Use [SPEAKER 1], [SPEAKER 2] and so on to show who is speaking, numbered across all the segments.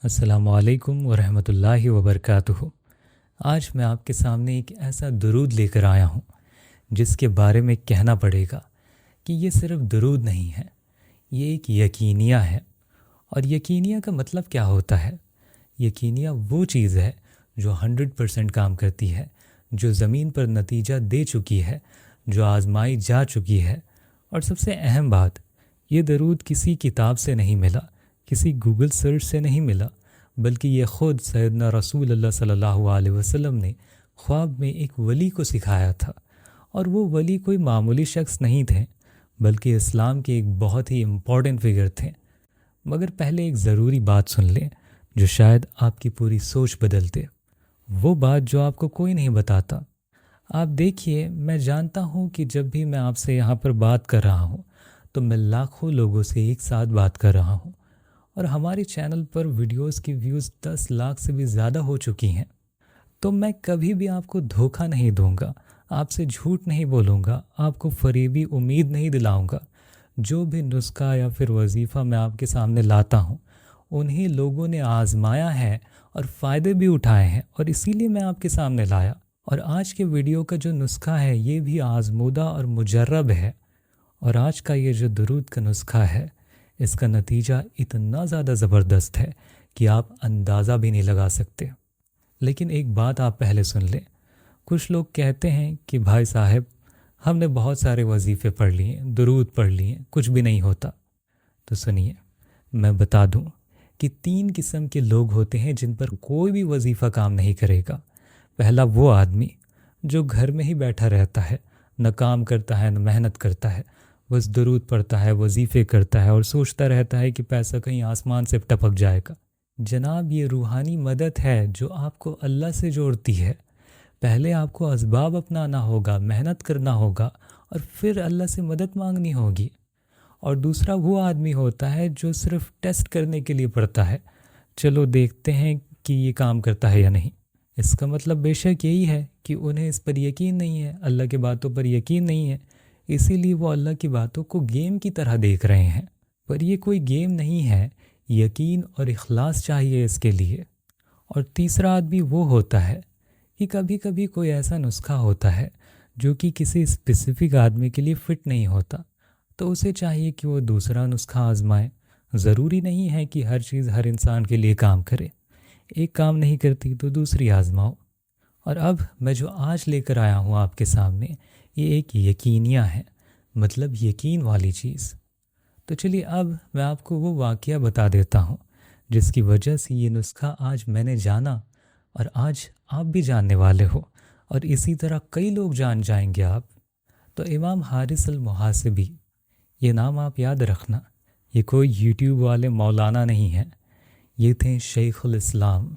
[SPEAKER 1] السلام علیکم ورحمۃ اللہ وبرکاتہ۔ آج میں آپ کے سامنے ایک ایسا درود لے کر آیا ہوں جس کے بارے میں کہنا پڑے گا کہ یہ صرف درود نہیں ہے، یہ ایک یقینیہ ہے۔ اور یقینیہ کا مطلب کیا ہوتا ہے؟ یقینیہ وہ چیز ہے جو 100% کام کرتی ہے، جو زمین پر نتیجہ دے چکی ہے، جو آزمائی جا چکی ہے۔ اور سب سے اہم بات، یہ درود کسی کتاب سے نہیں ملا، کسی گوگل سرچ سے نہیں ملا، بلکہ یہ خود سیدنا رسول اللہ صلی اللہ علیہ وسلم نے خواب میں ایک ولی کو سکھایا تھا۔ اور وہ ولی کوئی معمولی شخص نہیں تھے، بلکہ اسلام کے ایک بہت ہی امپورٹنٹ فگر تھے۔ مگر پہلے ایک ضروری بات سن لیں جو شاید آپ کی پوری سوچ بدل دے، وہ بات جو آپ کو کوئی نہیں بتاتا۔ آپ دیکھیے، میں جانتا ہوں کہ جب بھی میں آپ سے یہاں پر بات کر رہا ہوں تو میں لاکھوں لوگوں سے ایک ساتھ بات کر رہا ہوں، اور ہمارے چینل پر ویڈیوز کی ویوز 10 لاکھ سے بھی زیادہ ہو چکی ہیں۔ تو میں کبھی بھی آپ کو دھوکہ نہیں دوں گا، آپ سے جھوٹ نہیں بولوں گا، آپ کو فریبی امید نہیں دلاؤں گا۔ جو بھی نسخہ یا پھر وظیفہ میں آپ کے سامنے لاتا ہوں، انہی لوگوں نے آزمایا ہے اور فائدے بھی اٹھائے ہیں، اور اسی لیے میں آپ کے سامنے لایا۔ اور آج کے ویڈیو کا جو نسخہ ہے یہ بھی آزمودہ اور مجرب ہے، اور آج کا یہ جو درود کا نسخہ ہے اس کا نتیجہ اتنا زیادہ زبردست ہے کہ آپ اندازہ بھی نہیں لگا سکتے۔ لیکن ایک بات آپ پہلے سن لیں۔ کچھ لوگ کہتے ہیں کہ بھائی صاحب، ہم نے بہت سارے وظیفے پڑھ لیے، درود پڑھ لیے، کچھ بھی نہیں ہوتا۔ تو سنیے، میں بتا دوں کہ 3 قسم کے لوگ ہوتے ہیں جن پر کوئی بھی وظیفہ کام نہیں کرے گا۔ پہلا وہ آدمی جو گھر میں ہی بیٹھا رہتا ہے، نہ کام کرتا ہے نہ محنت کرتا ہے، بس درود پڑھتا ہے، وظیفے کرتا ہے اور سوچتا رہتا ہے کہ پیسہ کہیں آسمان سے ٹپک جائے گا۔ جناب، یہ روحانی مدد ہے جو آپ کو اللہ سے جوڑتی ہے۔ پہلے آپ کو اسباب اپنانا ہوگا، محنت کرنا ہوگا، اور پھر اللہ سے مدد مانگنی ہوگی۔ اور دوسرا وہ آدمی ہوتا ہے جو صرف ٹیسٹ کرنے کے لیے پڑھتا ہے، چلو دیکھتے ہیں کہ یہ کام کرتا ہے یا نہیں۔ اس کا مطلب بے شک یہی ہے کہ انہیں اس پر یقین نہیں ہے، اللہ کی باتوں پر یقین نہیں ہے، اسی لیے وہ اللہ کی باتوں کو گیم کی طرح دیکھ رہے ہیں۔ پر یہ کوئی گیم نہیں ہے، یقین اور اخلاص چاہیے اس کے لیے۔ اور تیسرا آدمی وہ ہوتا ہے کہ کبھی کبھی کوئی ایسا نسخہ ہوتا ہے جو کہ کسی اسپیسیفک آدمی کے لیے فٹ نہیں ہوتا، تو اسے چاہیے کہ وہ دوسرا نسخہ آزمائے۔ ضروری نہیں ہے کہ ہر چیز ہر انسان کے لیے کام کرے، ایک کام نہیں کرتی تو دوسری آزماؤ۔ اور اب میں جو آج لے کر آیا ہوں آپ کے سامنے، یہ ایک یقینیہ ہے، مطلب یقین والی چیز۔ تو چلیے اب میں آپ کو وہ واقعہ بتا دیتا ہوں جس کی وجہ سے یہ نسخہ آج میں نے جانا، اور آج آپ بھی جاننے والے ہو، اور اسی طرح کئی لوگ جان جائیں گے آپ۔ تو امام حارث المحاسبی، یہ نام آپ یاد رکھنا، یہ کوئی یوٹیوب والے مولانا نہیں ہیں، یہ تھے شیخ الاسلام،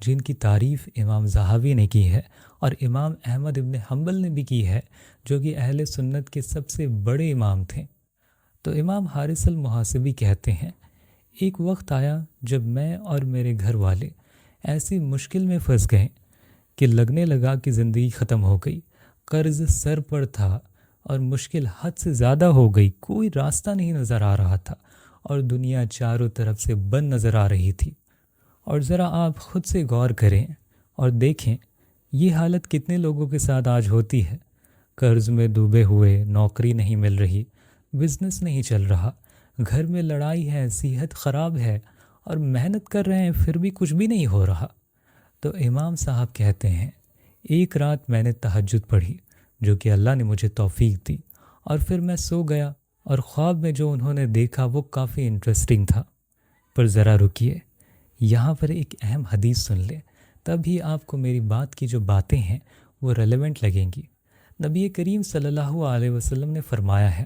[SPEAKER 1] جن کی تعریف امام زاہوی نے کی ہے اور امام احمد ابن حنبل نے بھی کی ہے، جو کہ اہل سنت کے سب سے بڑے امام تھے۔ تو امام حارث المحاسبی کہتے ہیں، ایک وقت آیا جب میں اور میرے گھر والے ایسی مشکل میں پھنس گئے کہ لگنے لگا کہ زندگی ختم ہو گئی، قرض سر پر تھا اور مشکل حد سے زیادہ ہو گئی، کوئی راستہ نہیں نظر آ رہا تھا، اور دنیا چاروں طرف سے بند نظر آ رہی تھی۔ اور ذرا آپ خود سے غور کریں اور دیکھیں یہ حالت کتنے لوگوں کے ساتھ آج ہوتی ہے۔ قرض میں ڈوبے ہوئے، نوکری نہیں مل رہی، بزنس نہیں چل رہا، گھر میں لڑائی ہے، صحت خراب ہے، اور محنت کر رہے ہیں پھر بھی کچھ بھی نہیں ہو رہا۔ تو امام صاحب کہتے ہیں، ایک رات میں نے تہجد پڑھی جو کہ اللہ نے مجھے توفیق دی، اور پھر میں سو گیا، اور خواب میں جو انہوں نے دیکھا وہ کافی انٹرسٹنگ تھا۔ پر ذرا رکیے، یہاں پر ایک اہم حدیث سن لیں، تبھی آپ کو میری بات کی جو باتیں ہیں وہ ریلیونٹ لگیں گی۔ نبی کریم صلی اللہ علیہ وسلم نے فرمایا ہے،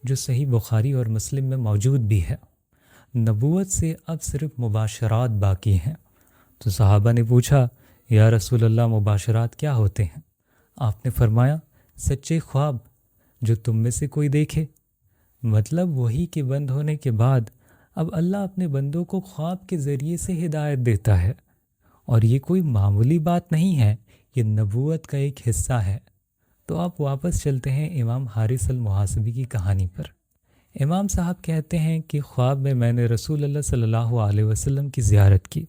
[SPEAKER 1] جو صحیح بخاری اور مسلم میں موجود بھی ہے، نبوت سے اب صرف مباشرات باقی ہیں۔ تو صحابہ نے پوچھا، یا رسول اللہ، مباشرات کیا ہوتے ہیں؟ آپ نے فرمایا، سچے خواب جو تم میں سے کوئی دیکھے۔ مطلب وہی کے بند ہونے کے بعد اب اللہ اپنے بندوں کو خواب کے ذریعے سے ہدایت دیتا ہے، اور یہ کوئی معمولی بات نہیں ہے، یہ نبوت کا ایک حصہ ہے۔ تو آپ واپس چلتے ہیں امام حارث المحاسبی کی کہانی پر۔ امام صاحب کہتے ہیں کہ خواب میں نے رسول اللہ صلی اللہ علیہ وسلم کی زیارت کی۔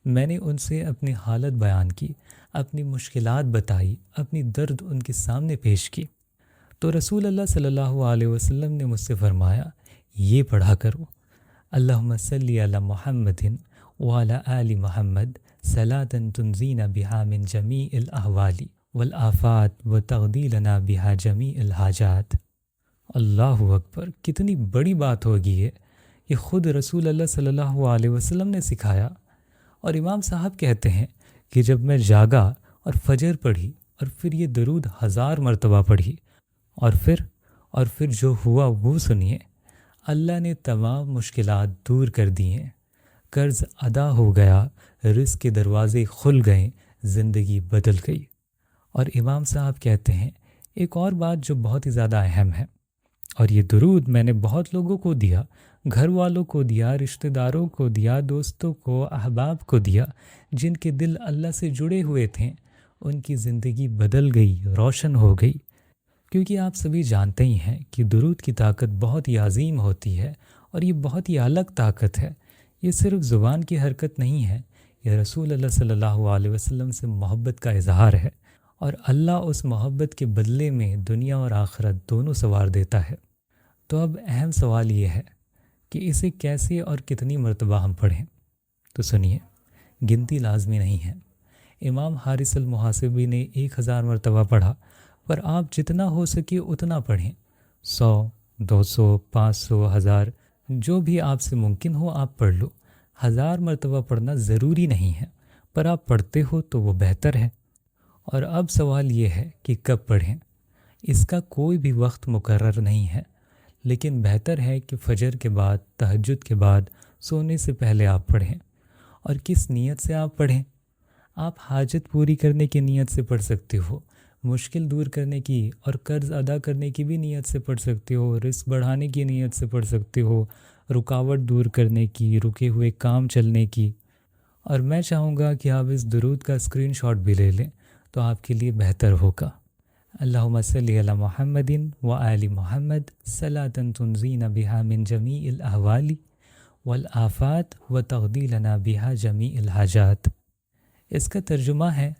[SPEAKER 1] میں نے ان سے اپنی حالت بیان کی، اپنی مشکلات بتائی، اپنی درد ان کے سامنے پیش کی۔ تو رسول اللہ صلی اللہ علیہ وسلم نے مجھ سے فرمایا، یہ پڑھا کرو، اللہم صلی علی محمد وعلی آل محمد صلاۃ تنزینا بہا من جمیع الاحوال والآفات وتقضی لنا بہا جمیع الحاجات۔ اللہ اکبر، کتنی بڑی بات ہوگی ہے، یہ خود رسول اللہ صلی اللہ علیہ وسلم نے سکھایا۔ اور امام صاحب کہتے ہیں کہ جب میں جاگا اور فجر پڑھی اور پھر یہ درود 1000 مرتبہ پڑھی اور پھر جو ہوا وہ سنیے، اللہ نے تمام مشکلات دور کر دی ہیں، قرض ادا ہو گیا، رزق کے دروازے کھل گئے، زندگی بدل گئی۔ اور امام صاحب کہتے ہیں ایک اور بات جو بہت ہی زیادہ اہم ہے، اور یہ درود میں نے بہت لوگوں کو دیا، گھر والوں کو دیا، رشتہ داروں کو دیا، دوستوں کو، احباب کو دیا، جن کے دل اللہ سے جڑے ہوئے تھے، ان کی زندگی بدل گئی، روشن ہو گئی۔ کیونکہ آپ سبھی جانتے ہی ہیں کہ درود کی طاقت بہت ہی عظیم ہوتی ہے، اور یہ بہت ہی الگ طاقت ہے۔ یہ صرف زبان کی حرکت نہیں ہے، یہ رسول اللہ صلی اللہ علیہ وسلم سے محبت کا اظہار ہے، اور اللہ اس محبت کے بدلے میں دنیا اور آخرت دونوں سنوار دیتا ہے۔ تو اب اہم سوال یہ ہے کہ اسے کیسے اور کتنی مرتبہ ہم پڑھیں؟ تو سنیے، گنتی لازمی نہیں ہے۔ امام حارث المحاسبی نے 1000 مرتبہ پڑھا، پر آپ جتنا ہو سکے اتنا پڑھیں، 100، 200، 500، 1000، جو بھی آپ سے ممکن ہو آپ پڑھ لو۔ 1000 مرتبہ پڑھنا ضروری نہیں ہے، پر آپ پڑھتے ہو تو وہ بہتر ہے۔ اور اب سوال یہ ہے کہ کب پڑھیں؟ اس کا کوئی بھی وقت مقرر نہیں ہے، لیکن بہتر ہے کہ فجر کے بعد، تہجد کے بعد، سونے سے پہلے آپ پڑھیں۔ اور کس نیت سے آپ پڑھیں؟ آپ حاجت پوری کرنے کی نیت سے پڑھ سکتے ہو، مشکل دور کرنے کی اور قرض ادا کرنے کی بھی نیت سے پڑھ سکتے ہو، رزق بڑھانے کی نیت سے پڑھ سکتے ہو، رکاوٹ دور کرنے کی، رکے ہوئے کام چلنے کی۔ اور میں چاہوں گا کہ آپ اس درود کا اسکرین شاٹ بھی لے لیں تو آپ کے لیے بہتر ہوگا۔ اللہم صلی علی محمد وآل محمد صلاۃ تنزینا بہا من جمیع الاحوال والآفات وتقضی لنا بہا جمیع الحاجات۔ اس کا ترجمہ ہے،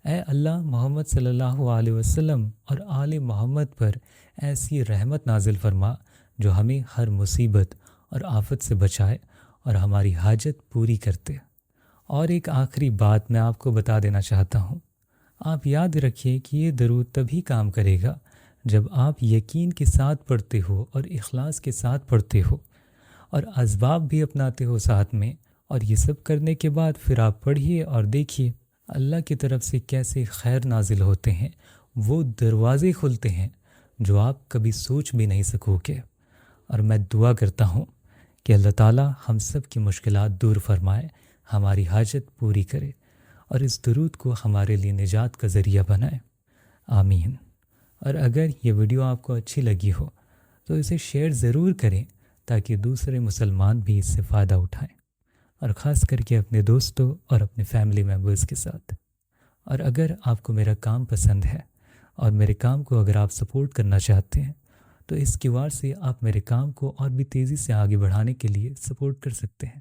[SPEAKER 1] اے اللہ، محمد صلی اللہ علیہ وسلم اور آل محمد پر ایسی رحمت نازل فرما جو ہمیں ہر مصیبت اور آفت سے بچائے اور ہماری حاجت پوری کرتے۔ اور ایک آخری بات میں آپ کو بتا دینا چاہتا ہوں، آپ یاد رکھیے کہ یہ درود تبھی کام کرے گا جب آپ یقین کے ساتھ پڑھتے ہو اور اخلاص کے ساتھ پڑھتے ہو، اور اسباب بھی اپناتے ہو ساتھ میں۔ اور یہ سب کرنے کے بعد پھر آپ پڑھیے اور دیکھیے اللہ کی طرف سے کیسے خیر نازل ہوتے ہیں، وہ دروازے کھلتے ہیں جو آپ کبھی سوچ بھی نہیں سکو گے۔ اور میں دعا کرتا ہوں کہ اللہ تعالیٰ ہم سب کی مشکلات دور فرمائے، ہماری حاجت پوری کرے، اور اس درود کو ہمارے لیے نجات کا ذریعہ بنائے، آمین۔ اور اگر یہ ویڈیو آپ کو اچھی لگی ہو تو اسے شیئر ضرور کریں تاکہ دوسرے مسلمان بھی اس سے فائدہ اٹھائیں، اور خاص کر کے اپنے دوستوں اور اپنے فیملی ممبرز کے ساتھ۔ اور اگر آپ کو میرا کام پسند ہے اور میرے کام کو اگر آپ سپورٹ کرنا چاہتے ہیں تو اس کیو آر سے آپ میرے کام کو اور بھی تیزی سے آگے بڑھانے کے لیے سپورٹ کر سکتے ہیں۔